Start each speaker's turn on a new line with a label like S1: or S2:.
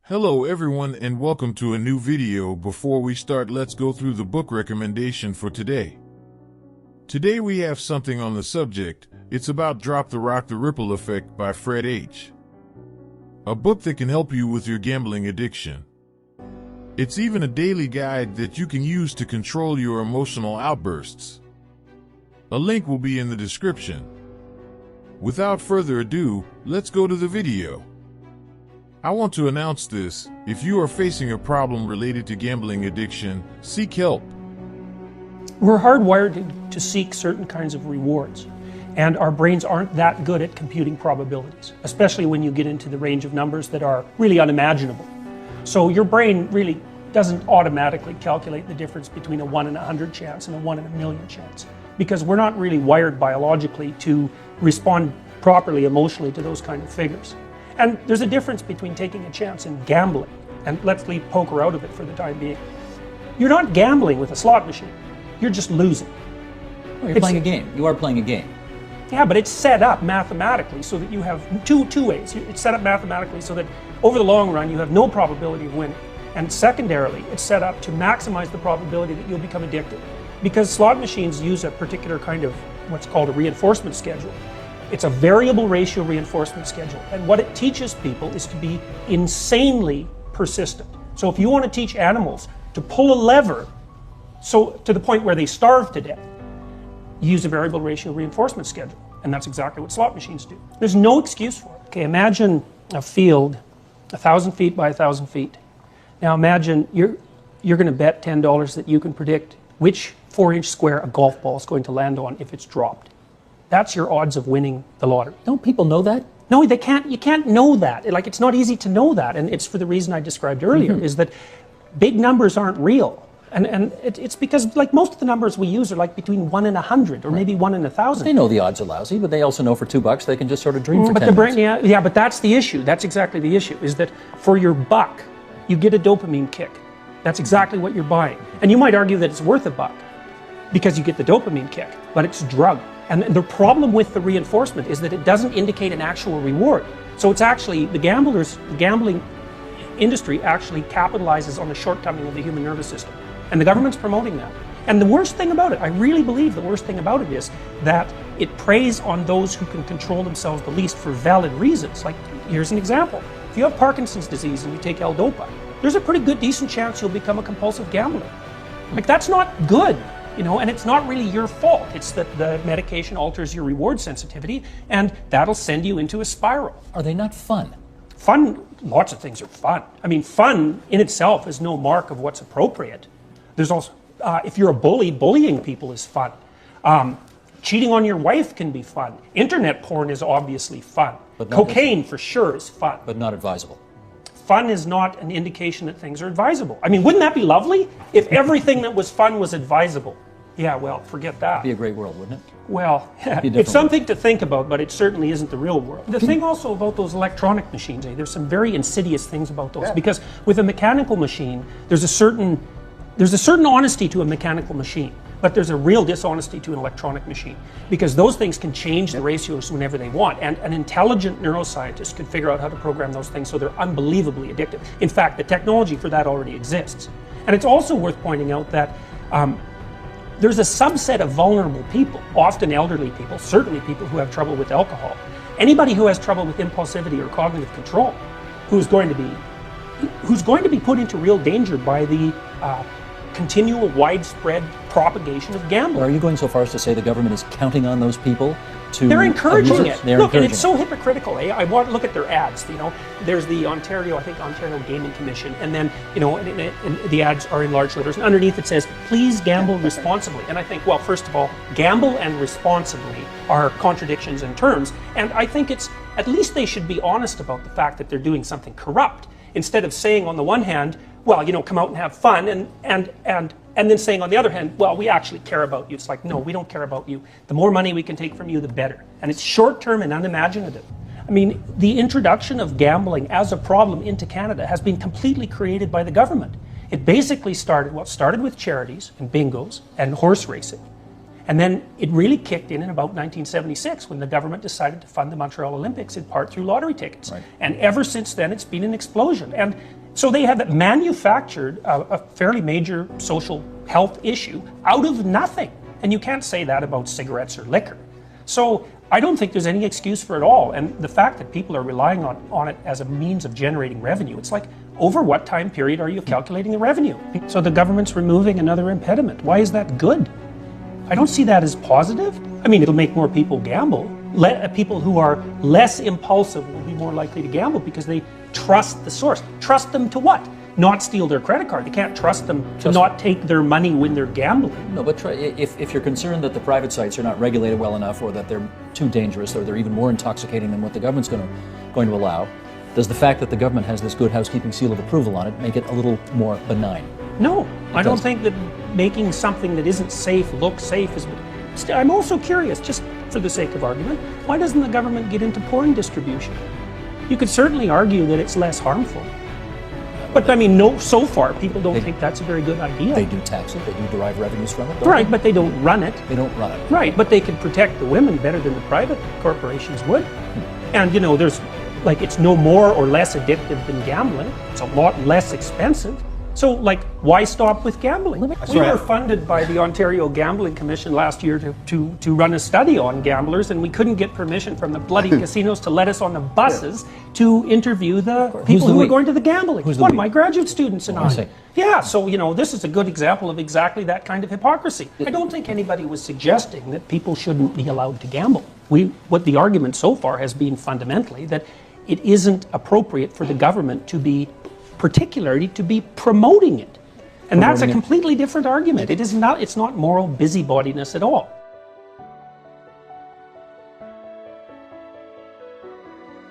S1: Hello everyone and welcome to a new video. Before we start, let's go through the book recommendation for today. Today we have something on the subject. It's about Drop the Rock, The Ripple Effect by Fred H. A book that can help you with your gambling addiction. It's even a daily guide that you can use to control your emotional outbursts. A link will be in the description. Without further ado, let's go to the video. I want to announce this: if you are facing a problem related to gambling addiction, seek help.
S2: We're hardwired to seek certain kinds of rewards, and our brains aren't that good at computing probabilities, especially when you get into the range of numbers that are really unimaginable. So your brain really doesn't automatically calculate the difference between a 1 in 100 chance and a 1 in a million chance, because we're not really wired biologically to respond properly emotionally to those kind of figures. And there's a difference between taking a chance and gambling. And let's leave poker out of it for the time being. You're not gambling with a slot machine. You're just losing.
S3: Well, you're playing a game. You are playing a game.
S2: Yeah, but it's set up mathematically so that you have two ways. It's set up mathematically so that over the long run you have no probability of winning. And secondarily, it's set up to maximize the probability that you'll become addicted. Because slot machines use a particular kind of what's called a reinforcement schedule. It's a variable ratio reinforcement schedule, and what it teaches people is to be insanely persistent. So if you want to teach animals to pull a lever so to the point where they starve to death, you use a variable ratio reinforcement schedule, and that's exactly what slot machines do. There's no excuse for it. Okay, imagine a field 1,000 feet by 1,000 feet. Now imagine you're going to bet $10 that you can predict which 4-inch square a golf ball is going to land on if it's dropped. That's your odds of winning the lottery.
S3: Don't people know that?
S2: No, they can't. You can't know that. Like, it's not easy to know that, and it's for the reason I described earlier, is that big numbers aren't real. And it's because, like, most of the numbers we use are like between 1 in 100 or maybe 1 in 1,000.
S3: They know the odds are lousy, but they also know for $2 they can just sort of dream for 10
S2: the brain,
S3: minutes.
S2: yeah, but that's the issue. That's exactly the issue, is that for your buck, you get a dopamine kick. That's exactly what you're buying. And you might argue that it's worth a buck because you get the dopamine kick, but it's a drug. And the problem with the reinforcement is that it doesn't indicate an actual reward. So it's actually, the gambling industry actually capitalizes on the shortcoming of the human nervous system. And the government's promoting that. And the worst thing about it, I really believe the worst thing about it is that it preys on those who can control themselves the least for valid reasons. Like, here's an example. If you have Parkinson's disease and you take L-Dopa, there's a pretty good, decent chance you'll become a compulsive gambler. Like, that's not good. You know, and it's not really your fault. It's that the medication alters your reward sensitivity, and that'll send you into a spiral.
S3: Are they not fun?
S2: Fun, lots of things are fun. I mean, fun in itself is no mark of what's appropriate. There's also, if you're a bully, bullying people is fun. Cheating on your wife can be fun. Internet porn is obviously fun. Cocaine for sure is fun.
S3: But not advisable.
S2: Fun is not an indication that things are advisable. I mean, wouldn't that be lovely if everything that was fun was advisable? Yeah, well, forget that.
S3: It'd be a great world, wouldn't it?
S2: Well, it's something to think about, but it certainly isn't the real world. The thing also about those electronic machines, there's some very insidious things about those. Because with a mechanical machine, there's a certain honesty to a mechanical machine, but there's a real dishonesty to an electronic machine, because those things can change the ratios whenever they want, and an intelligent neuroscientist can figure out how to program those things so they're unbelievably addictive. In fact, the technology for that already exists. And it's also worth pointing out that there's a subset of vulnerable people, often elderly people, certainly people who have trouble with alcohol. Anybody who has trouble with impulsivity or cognitive control, who's going to be put into real danger by the continual widespread propagation of gambling.
S3: Are you going so far as to say the government is counting on those people to
S2: They're encouraging it.
S3: Look,
S2: and it's so hypocritical. I want to look at their ads. You know, there's the Ontario Gaming Commission, and then, you know, and the ads are in large letters, and underneath it says, "Please gamble responsibly." And I think, well, first of all, gamble and responsibly are contradictions in terms, and I think it's, at least they should be honest about the fact that they're doing something corrupt, instead of saying on the one hand, well, you know, come out and have fun, and then saying on the other hand, well, we actually care about you. It's like, no, we don't care about you. The more money we can take from you, the better. And it's short-term and unimaginative. I mean, the introduction of gambling as a problem into Canada has been completely created by the government. It basically started with charities and bingos and horse racing. And then it really kicked in about 1976 when the government decided to fund the Montreal Olympics in part through lottery tickets.
S3: Right.
S2: And ever since then, it's been an explosion. And so they have manufactured a fairly major social health issue out of nothing. And you can't say that about cigarettes or liquor. So I don't think there's any excuse for it all. And the fact that people are relying on it as a means of generating revenue, it's like, over what time period are you calculating the revenue? So the government's removing another impediment. Why is that good? I don't see that as positive. I mean, it'll make more people gamble. People who are less impulsive will be more likely to gamble because they trust the source. Trust them to what? Not steal their credit card. They can't trust them to not take their money when they're gambling.
S3: No, but if you're concerned that the private sites are not regulated well enough, or that they're too dangerous, or they're even more intoxicating than what the government's going to allow, does the fact that the government has this good housekeeping seal of approval on it make it a little more benign?
S2: No, I don't think that making something that isn't safe look safe is... I'm also curious, just for the sake of argument, why doesn't the government get into porn distribution? You could certainly argue that it's less harmful. But I mean, no, so far, people don't think that's a very good idea.
S3: They do tax it, they do derive revenues from it.
S2: Right, but they don't run it.
S3: They don't run it.
S2: Right, but they can protect the women better than the private corporations would. And, you know, there's, like, it's no more or less addictive than gambling. It's a lot less expensive. So, like, why stop with gambling? We were funded by the Ontario Gambling Commission last year to run a study on gamblers, and we couldn't get permission from the bloody casinos to let us on the buses to interview the people who were going to the gambling. One of my graduate students and I. Yeah, so, you know, this is a good example of exactly that kind of hypocrisy. I don't think anybody was suggesting that people shouldn't be allowed to gamble. What the argument so far has been fundamentally that it isn't appropriate for the government to be particularly to be promoting it. And that's a completely different argument. It's not moral busybodiness at all.